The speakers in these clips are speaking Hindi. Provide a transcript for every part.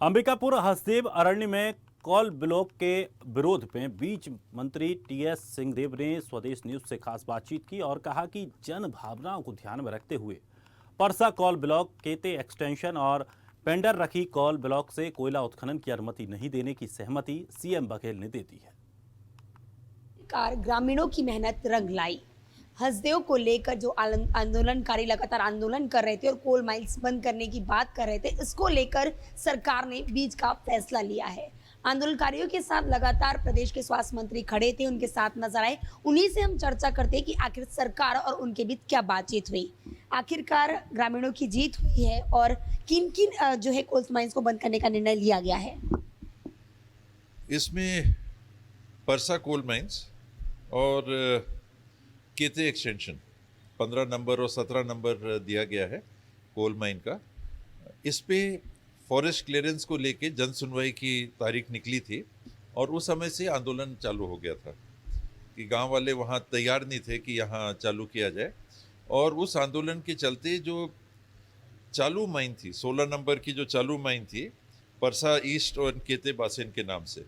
अंबिकापुर हसदेव अरण्य में कोल ब्लॉक के विरोध में बीज मंत्री टीएस सिंहदेव ने स्वदेश न्यूज से खास बातचीत की और कहा कि जन भावनाओं को ध्यान में रखते हुए परसा कोल ब्लॉक केते एक्सटेंशन और पेंडर रखी कोल ब्लॉक से कोयला उत्खनन की अनुमति नहीं देने की सहमति सीएम बघेल ने दे दी है। ग्रामीणों की मेहनत रंग लाई। हसदेव को लेकर जो आंदोलनकारी लगातार आंदोलन कर रहे थे और कोल माइल्स बंद करने की बात कर रहे थे, इसको लेकर सरकार ने बीज का फैसला लिया है। आंदोलनकारियों के साथ लगातार प्रदेश के स्वास्थ्य मंत्री खड़े थे, उनके साथ नजर आए। उन्हीं से हम चर्चा करते हैं कि आखिर सरकार और उनके बीच क्या बातचीत हुई। आखिरकार ग्रामीणों की जीत हुई है और किन किन जो है कोल माइंस को बंद करने का निर्णय लिया गया है। इसमें परसा कोल माइंस और केते एक्सटेंशन 15 नंबर और 17 नंबर दिया गया है कोल माइन का। इस पे फॉरेस्ट क्लियरेंस को लेके जन सुनवाई की तारीख निकली थी और उस समय से आंदोलन चालू हो गया था कि गांव वाले वहां तैयार नहीं थे कि यहां चालू किया जाए। और उस आंदोलन के चलते जो चालू माइन थी 16 नंबर की जो चालू माइन थी परसा ईस्ट और केते बासेन के नाम से,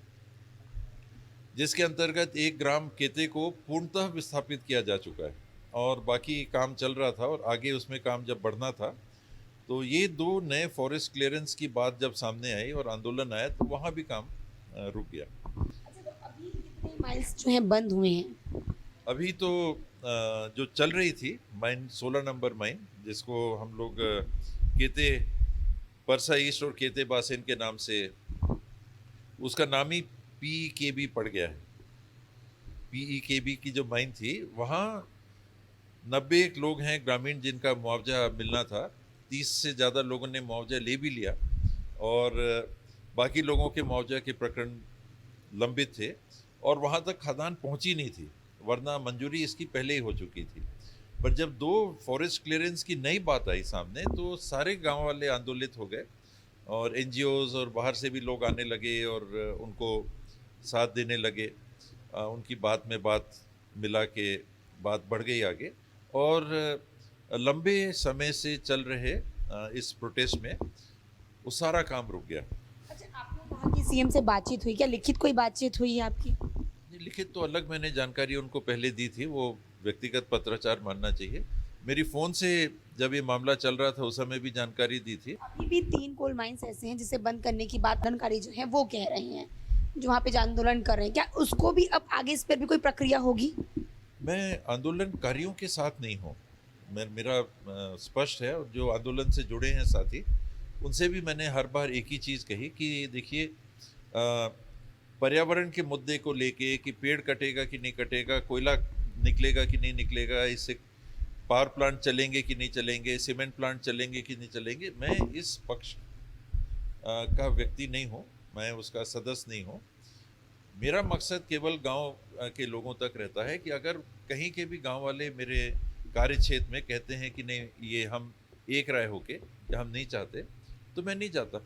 जिसके अंतर्गत 1 ग्राम केते को पूर्णतः विस्थापित किया जा चुका है और बाकी काम चल रहा था और आगे उसमें काम जब बढ़ना था तो ये 2 नए फॉरेस्ट क्लियरेंस की बात जब सामने आई और आंदोलन आया तो वहाँ भी काम रुक गया। अच्छा, तो अभी कितने माइल्स जो हैं बंद हुए हैं? अभी तो जो चल रही थी माइन 16 नंबर माइन, जिसको हम लोग केते परसा ईस्ट और केते बासेन के नाम से, उसका नाम ही PEKB पड़ गया है। PEKB की जो माइन थी वहाँ 91 लोग हैं ग्रामीण जिनका मुआवजा मिलना था। 30 से ज़्यादा लोगों ने मुआवजा ले भी लिया और बाकी लोगों के मुआवजा के प्रकरण लंबित थे और वहाँ तक खदान पहुँची नहीं थी, वरना मंजूरी इसकी पहले ही हो चुकी थी। पर जब 2 फॉरेस्ट क्लियरेंस की नई बात आई सामने तो सारे गांव वाले आंदोलित हो गए और NGOs और बाहर से भी लोग आने लगे और उनको साथ देने लगे। उनकी बात में बात मिला के बात बढ़ गई आगे और लंबे समय से चल रहे इस प्रोटेस्ट में वो सारा काम रुक गया। अच्छा, आपने कहा कि सीएम से बातचीत हुई, क्या लिखित कोई बातचीत हुई है आपकी? लिखित तो अलग मैंने जानकारी उनको पहले दी थी, वो व्यक्तिगत पत्राचार मानना चाहिए। मेरी फ़ोन से जब ये मामला चल रहा था उस समय भी जानकारी दी थी। अभी भी 3 कोल माइंस ऐसे हैं जिसे बंद करने की बात आंदोलनकारी जो है वो कह रहे हैं, जो वहाँ पे जो आंदोलन कर रहे हैं, क्या उसको भी अब आगे इस पर भी कोई प्रक्रिया होगी? मैं आंदोलनकारियों के साथ नहीं हूँ, मेरा स्पष्ट है। और जो आंदोलन से जुड़े हैं साथी, उनसे भी मैंने हर बार एक ही चीज़ कही कि देखिए पर्यावरण के मुद्दे को लेके कि पेड़ कटेगा कि नहीं कटेगा, कोयला निकलेगा कि नहीं निकलेगा, इससे पावर प्लांट चलेंगे कि नहीं चलेंगे, सीमेंट प्लांट चलेंगे कि नहीं चलेंगे, मैं इस पक्ष का व्यक्ति नहीं हूँ, मैं उसका सदस्य नहीं हूँ। मेरा मकसद केवल गांव के लोगों तक रहता है कि अगर कहीं के भी गांव वाले मेरे कार्य क्षेत्र में कहते हैं कि नहीं ये हम एक राय होके या हम नहीं चाहते, तो मैं नहीं चाहता।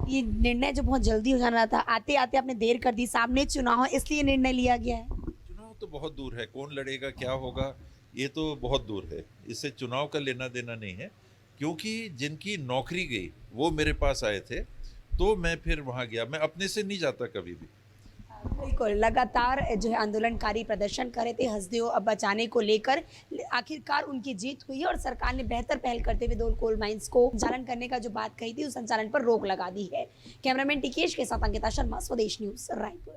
ये निर्णय जो बहुत जल्दी हो जाना था, आते आते आपने देर कर दी, सामने चुनाव है इसलिए निर्णय लिया गया है। चुनाव तो बहुत दूर है, कौन लड़ेगा क्या होगा ये तो बहुत दूर है, इससे चुनाव का लेना देना नहीं है। क्योंकि जिनकी नौकरी गई वो मेरे पास आए थे तो मैं फिर वहाँ गया, मैं अपने से नहीं जाता कभी भी। बिल्कुल, लगातार जो है आंदोलनकारी प्रदर्शन कर रहे थे हसदेव अब बचाने को लेकर। आखिरकार उनकी जीत हुई है और सरकार ने बेहतर पहल करते हुए 2 कोल माइंस को संचालन करने का जो बात कही थी उस संचालन पर रोक लगा दी है। कैमरामैन टिकेश के साथ अंकिता शर्मा, स्वदेश न्यूज, रायपुर।